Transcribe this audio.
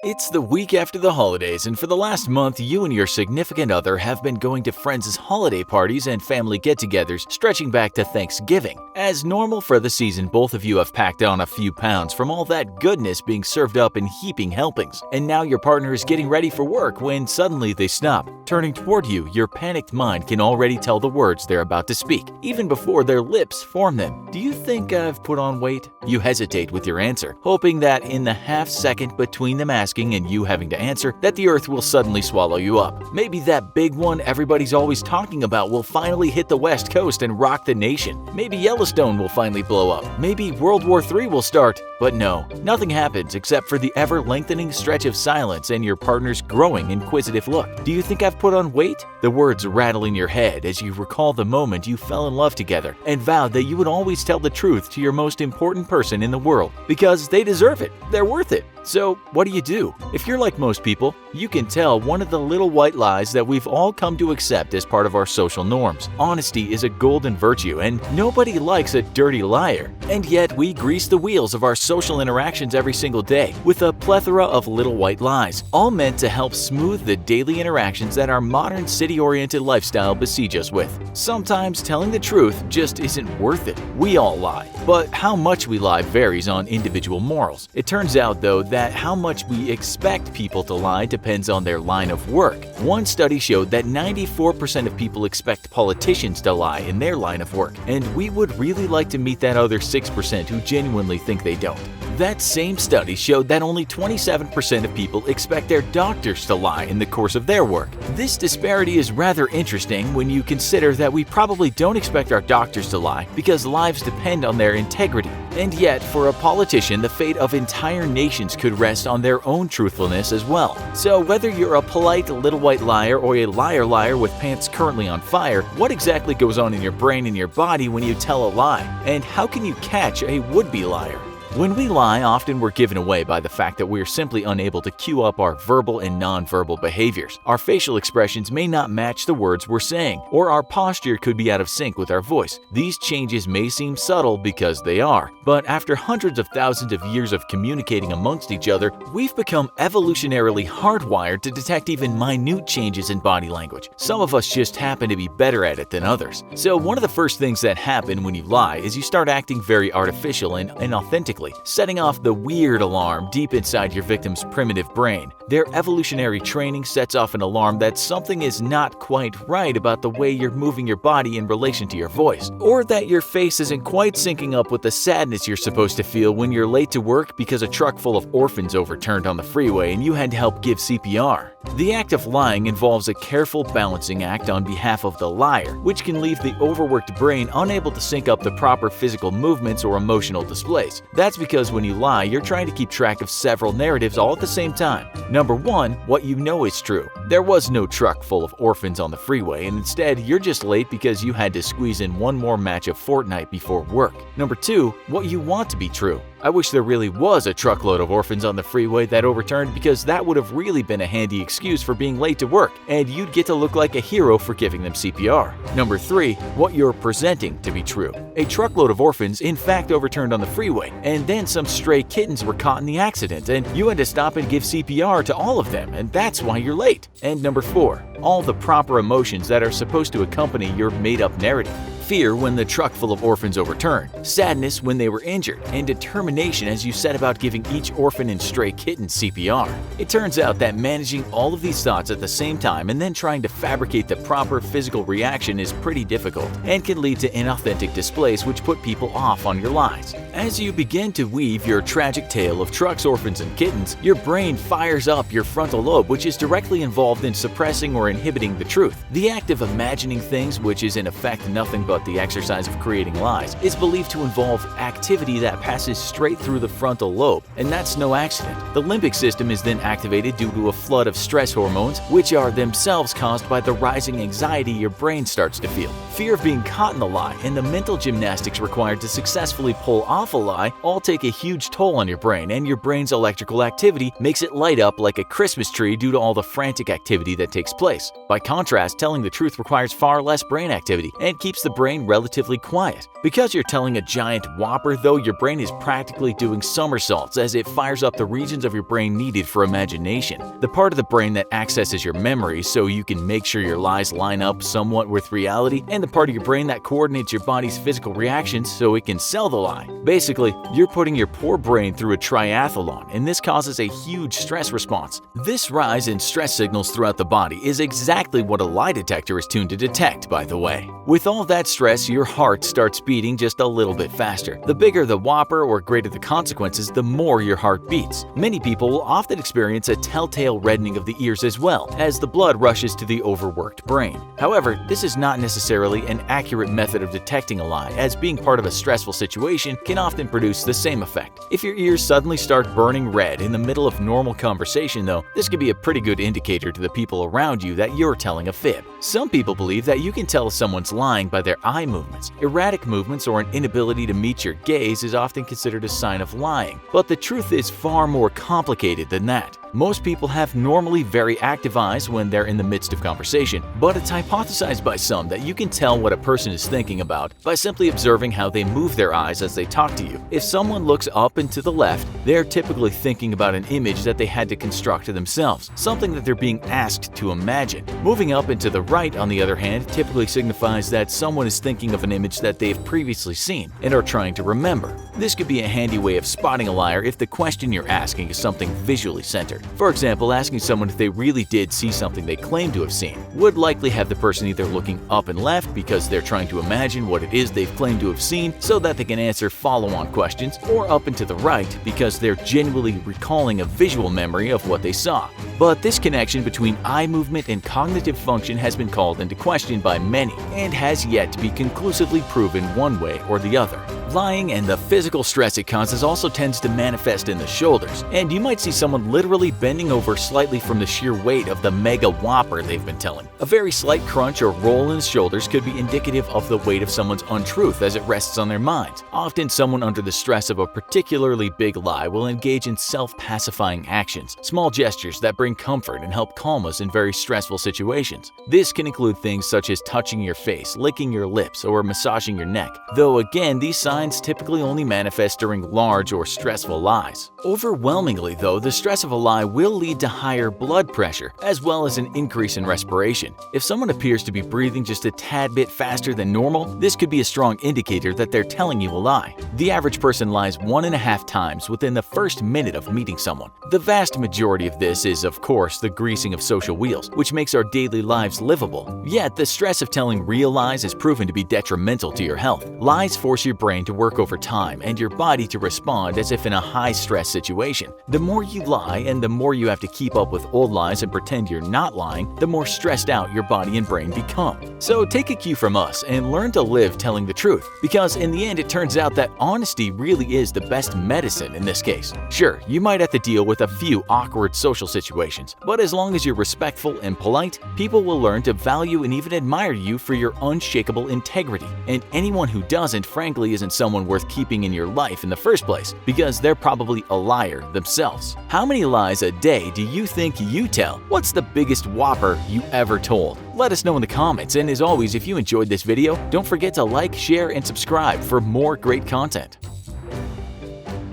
It's the week after the holidays, and for the last month, you and your significant other have been going to friends' holiday parties and family get-togethers stretching back to Thanksgiving. As normal for the season, both of you have packed on a few pounds from all that goodness being served up in heaping helpings, and now your partner is getting ready for work when suddenly they stop. Turning toward you, your panicked mind can already tell the words they're about to speak, even before their lips form them. Do you think I've put on weight? You hesitate with your answer, hoping that in the half second between them asking and you having to answer, that the earth will suddenly swallow you up. Maybe that big one everybody's always talking about will finally hit the West Coast and rock the nation. Maybe Yellowstone will finally blow up. Maybe World War III will start. But no, nothing happens except for the ever-lengthening stretch of silence and your partner's growing inquisitive look. Do you think I've put on weight? The words rattle in your head as you recall the moment you fell in love together and vowed that you would always tell the truth to your most important person in the world because they deserve it. They're worth it. So, what do? If you're like most people, you can tell one of the little white lies that we've all come to accept as part of our social norms. Honesty is a golden virtue, and nobody likes a dirty liar. And yet, we grease the wheels of our social interactions every single day with a plethora of little white lies, all meant to help smooth the daily interactions that our modern city-oriented lifestyle besiege us with. Sometimes telling the truth just isn't worth it. We all lie, but how much we lie varies on individual morals. It turns out, though, that how much we expect people to lie depends on their line of work. One study showed that 94% of people expect politicians to lie in their line of work, and we would really like to meet that other 6% who genuinely think they don't. That same study showed that only 27% of people expect their doctors to lie in the course of their work. This disparity is rather interesting when you consider that we probably don't expect our doctors to lie because lives depend on their integrity. And yet, for a politician, the fate of entire nations could rest on their own truthfulness as well. So whether you're a polite little white liar or a liar with pants currently on fire, what exactly goes on in your brain and your body when you tell a lie? And how can you catch a would-be liar? When we lie, often we're given away by the fact that we're simply unable to cue up our verbal and nonverbal behaviors. Our facial expressions may not match the words we're saying, or our posture could be out of sync with our voice. These changes may seem subtle because they are, but after hundreds of thousands of years of communicating amongst each other, we've become evolutionarily hardwired to detect even minute changes in body language. Some of us just happen to be better at it than others. So one of the first things that happen when you lie is you start acting very artificial and inauthentically, setting off the weird alarm deep inside your victim's primitive brain. Their evolutionary training sets off an alarm that something is not quite right about the way you're moving your body in relation to your voice, or that your face isn't quite syncing up with the sadness you're supposed to feel when you're late to work because a truck full of orphans overturned on the freeway and you had to help give CPR. The act of lying involves a careful balancing act on behalf of the liar, which can leave the overworked brain unable to sync up the proper physical movements or emotional displays. That's because when you lie, you're trying to keep track of several narratives all at the same time. Number one, what you know is true. There was no truck full of orphans on the freeway, and instead, you're just late because you had to squeeze in one more match of Fortnite before work. Number two, what you want to be true. I wish there really was a truckload of orphans on the freeway that overturned because that would have really been a handy excuse for being late to work, and you'd get to look like a hero for giving them CPR. Number three, what you're presenting to be true. A truckload of orphans in fact overturned on the freeway, and then some stray kittens were caught in the accident, and you had to stop and give CPR to all of them, and that's why you're late. And number four, all the proper emotions that are supposed to accompany your made-up narrative. Fear when the truck full of orphans overturned, sadness when they were injured, and determination as you set about giving each orphan and stray kitten CPR. It turns out that managing all of these thoughts at the same time and then trying to fabricate the proper physical reaction is pretty difficult and can lead to inauthentic displays which put people off on your lies. As you begin to weave your tragic tale of trucks, orphans, and kittens, your brain fires up your frontal lobe, which is directly involved in suppressing or inhibiting the truth. The act of imagining things, which is in effect nothing but the exercise of creating lies, is believed to involve activity that passes straight through the frontal lobe, and that's no accident. The limbic system is then activated due to a flood of stress hormones, which are themselves caused by the rising anxiety your brain starts to feel. Fear of being caught in the lie and the mental gymnastics required to successfully pull off a lie all take a huge toll on your brain, and your brain's electrical activity makes it light up like a Christmas tree due to all the frantic activity that takes place. By contrast, telling the truth requires far less brain activity and keeps the brain brain relatively quiet. Because you're telling a giant whopper, though, your brain is practically doing somersaults as it fires up the regions of your brain needed for imagination. The part of the brain that accesses your memory so you can make sure your lies line up somewhat with reality, and the part of your brain that coordinates your body's physical reactions so it can sell the lie. Basically, you're putting your poor brain through a triathlon, and this causes a huge stress response. This rise in stress signals throughout the body is exactly what a lie detector is tuned to detect, by the way. With all that stress, your heart starts beating just a little bit faster. The bigger the whopper or greater the consequences, the more your heart beats. Many people will often experience a telltale reddening of the ears as well, as the blood rushes to the overworked brain. However, this is not necessarily an accurate method of detecting a lie, as being part of a stressful situation can often produce the same effect. If your ears suddenly start burning red in the middle of normal conversation, though, this could be a pretty good indicator to the people around you that you're telling a fib. Some people believe that you can tell if someone's lying by their eye movements. Erratic movements or an inability to meet your gaze is often considered a sign of lying, but the truth is far more complicated than that. Most people have normally very active eyes when they're in the midst of conversation, but it's hypothesized by some that you can tell what a person is thinking about by simply observing how they move their eyes as they talk to you. If someone looks up and to the left, they're typically thinking about an image that they had to construct themselves, something that they're being asked to imagine. Moving up and to the right, on the other hand, typically signifies that someone is thinking of an image that they've previously seen and are trying to remember. This could be a handy way of spotting a liar if the question you're asking is something visually centered. For example, asking someone if they really did see something they claim to have seen would likely have the person either looking up and left because they're trying to imagine what it is they've claimed to have seen so that they can answer follow-on questions, or up and to the right because they're genuinely recalling a visual memory of what they saw. But this connection between eye movement and cognitive function has been called into question by many and has yet to be conclusively proven one way or the other. Lying and the physical stress it causes also tends to manifest in the shoulders, and you might see someone literally bending over slightly from the sheer weight of the mega whopper they've been telling. A very slight crunch or roll in the shoulders could be indicative of the weight of someone's untruth as it rests on their minds. Often someone under the stress of a particularly big lie will engage in self-pacifying actions, small gestures that bring comfort and help calm us in very stressful situations. This can include things such as touching your face, licking your lips, or massaging your neck, though again, these signs typically only manifest during large or stressful lies. Overwhelmingly, though, the stress of a lie will lead to higher blood pressure, as well as an increase in respiration. If someone appears to be breathing just a tad bit faster than normal, this could be a strong indicator that they're telling you a lie. The average person lies 1.5 times within the first minute of meeting someone. The vast majority of this is, of course, the greasing of social wheels, which makes our daily lives livable. Yet, the stress of telling real lies has proven to be detrimental to your health. Lies force your brain to work over time and your body to respond as if in a high-stress situation. The more you lie and the more you have to keep up with old lies and pretend you're not lying, the more stressed out your body and brain become. So take a cue from us and learn to live telling the truth, because in the end it turns out that honesty really is the best medicine in this case. Sure, you might have to deal with a few awkward social situations, but as long as you're respectful and polite, people will learn to value and even admire you for your unshakable integrity. And anyone who doesn't, frankly, isn't someone worth keeping in your life in the first place, because they're probably a liar themselves. How many lies a day do you think you tell? What's the biggest whopper you ever told? Let us know in the comments, and as always, if you enjoyed this video, don't forget to like, share, and subscribe for more great content.